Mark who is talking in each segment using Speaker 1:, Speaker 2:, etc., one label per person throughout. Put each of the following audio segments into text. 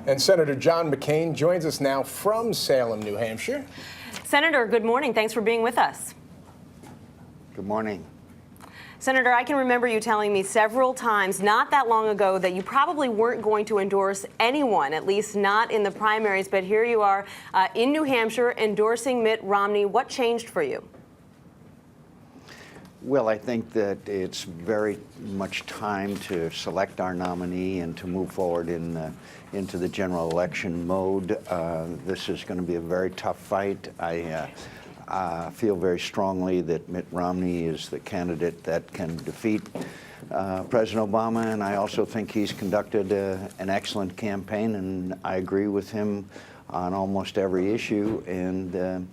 Speaker 1: And Senator John McCain joins us now from Salem, New Hampshire.
Speaker 2: Senator, good morning. Thanks for being with us.
Speaker 3: Good morning.
Speaker 2: Senator, I can remember you telling me several times not that long ago that you probably weren't going to endorse anyone, at least not in the primaries, but here you are in New Hampshire endorsing Mitt Romney. What changed for you?
Speaker 3: Well, I think that it's very much time to select our nominee and to move forward into the general election mode. This is going to be a very tough fight. I feel very strongly that Mitt Romney is the candidate that can defeat President Obama, and I also think he's conducted an excellent campaign, and I agree with him on almost every issue. And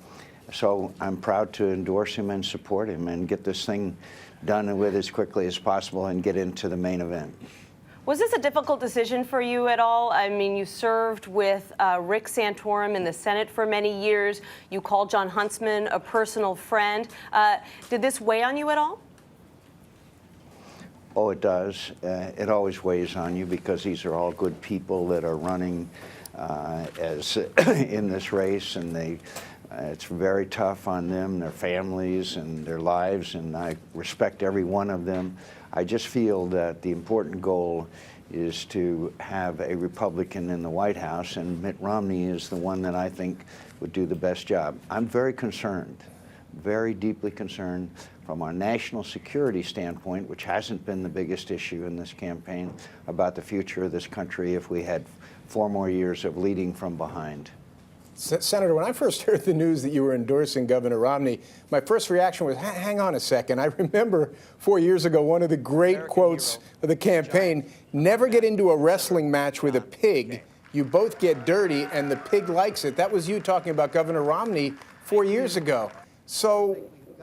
Speaker 3: so I'm proud to endorse him and support him and get this thing done with as quickly as possible and get into the main event.
Speaker 2: Was this a difficult decision for you at all? I mean, you served with Rick Santorum in the Senate for many years. You called John Huntsman a personal friend. Did this weigh on you at all?
Speaker 3: Oh, it does. It always weighs on you because these are all good people that are running as in this race, and it's very tough on them, their families, and their lives, and I respect every one of them. I just feel that the important goal is to have a Republican in the White House, and Mitt Romney is the one that I think would do the best job. I'm very concerned, very deeply concerned from our national security standpoint, which hasn't been the biggest issue in this campaign, about the future of this country if we had 4 more years of leading from behind.
Speaker 1: Senator, when I first heard the news that you were endorsing Governor Romney, my first reaction was, hang on a second. I remember 4 years ago, one of the great quotes of the campaign, never get into a wrestling match with a pig. You both get dirty, and the pig likes it. That was you talking about Governor Romney 4 years ago. So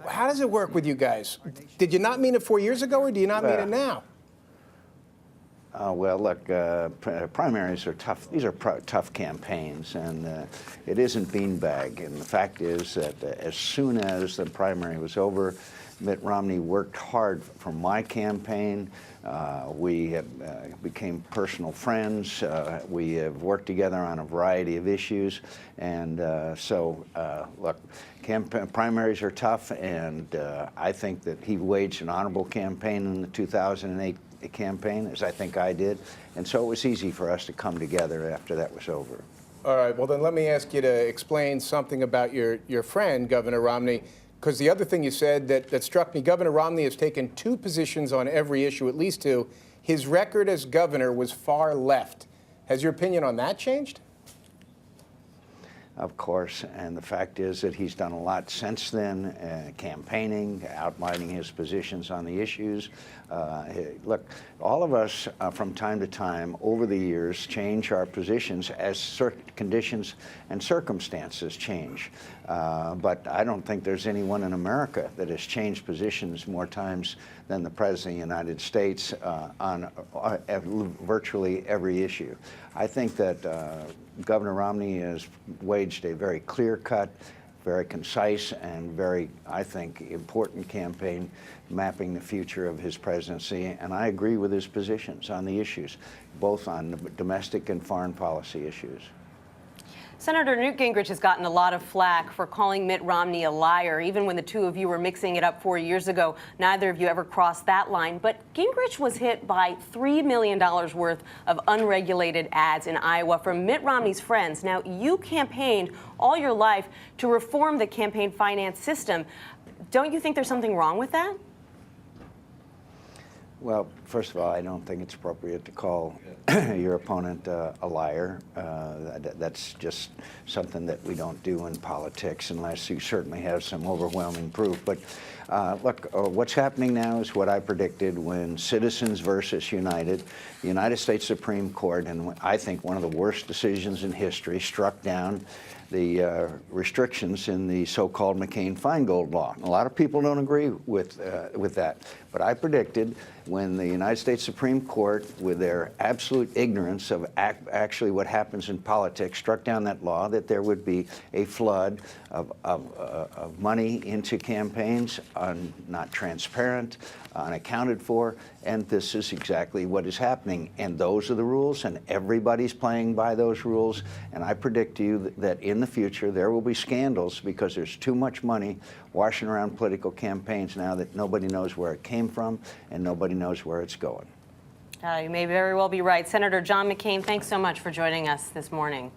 Speaker 1: how does it work with you guys? Did you not mean it 4 years ago, or do you not mean it now?
Speaker 3: Well, look, primaries are tough. These are tough campaigns, and it isn't beanbag. And the fact is that as soon as the primary was over, Mitt Romney worked hard for my campaign. We became personal friends. We have worked together on a variety of issues. And look, primaries are tough, and I think that he waged an honorable campaign in the 2008 campaign, as I think I did, and so it was easy for us to come together after that was over.
Speaker 1: All right, well then let me ask you to explain something about your friend, Governor Romney, because the other thing you said that struck me, Governor Romney has taken 2 positions on every issue, at least 2. His record as governor was far left. Has your opinion on that changed?
Speaker 3: Of course, and the fact is that he's done a lot since then, campaigning, outlining his positions on the issues. Look, all of us from time to time over the years change our positions as conditions and circumstances change. But I don't think there's anyone in America that has changed positions more times than the President of the United States on virtually every issue. I think that Governor Romney has waged a very clear-cut, very concise, and very, I think, important campaign mapping the future of his presidency, and I agree with his positions on the issues, both on domestic and foreign policy issues.
Speaker 2: Senator Newt Gingrich has gotten a lot of flack for calling Mitt Romney a liar. Even when the 2 of you were mixing it up 4 years ago, neither of you ever crossed that line. But Gingrich was hit by $3 million worth of unregulated ads in Iowa from Mitt Romney's friends. Now, you campaigned all your life to reform the campaign finance system. Don't you think there's something wrong with that?
Speaker 3: Well, first of all, I don't think it's appropriate to call your opponent a liar. That's just something that we don't do in politics unless you certainly have some overwhelming proof. But look, what's happening now is what I predicted when Citizens versus United, the United States Supreme Court, and I think one of the worst decisions in history, struck down the restrictions in the so-called McCain-Feingold law. A lot of people don't agree with that, but I predicted when the United States Supreme Court, with their absolute ignorance of actually what happens in politics, struck down that law that there would be a flood of money into campaigns, not transparent, unaccounted for, and this is exactly what is happening. And those are the rules, and everybody's playing by those rules. And I predict to you that in the future there will be scandals because there's too much money washing around political campaigns now that nobody knows where it came from and nobody knows where it's going.
Speaker 2: You may very well be right. Senator John McCain, thanks so much for joining us this morning.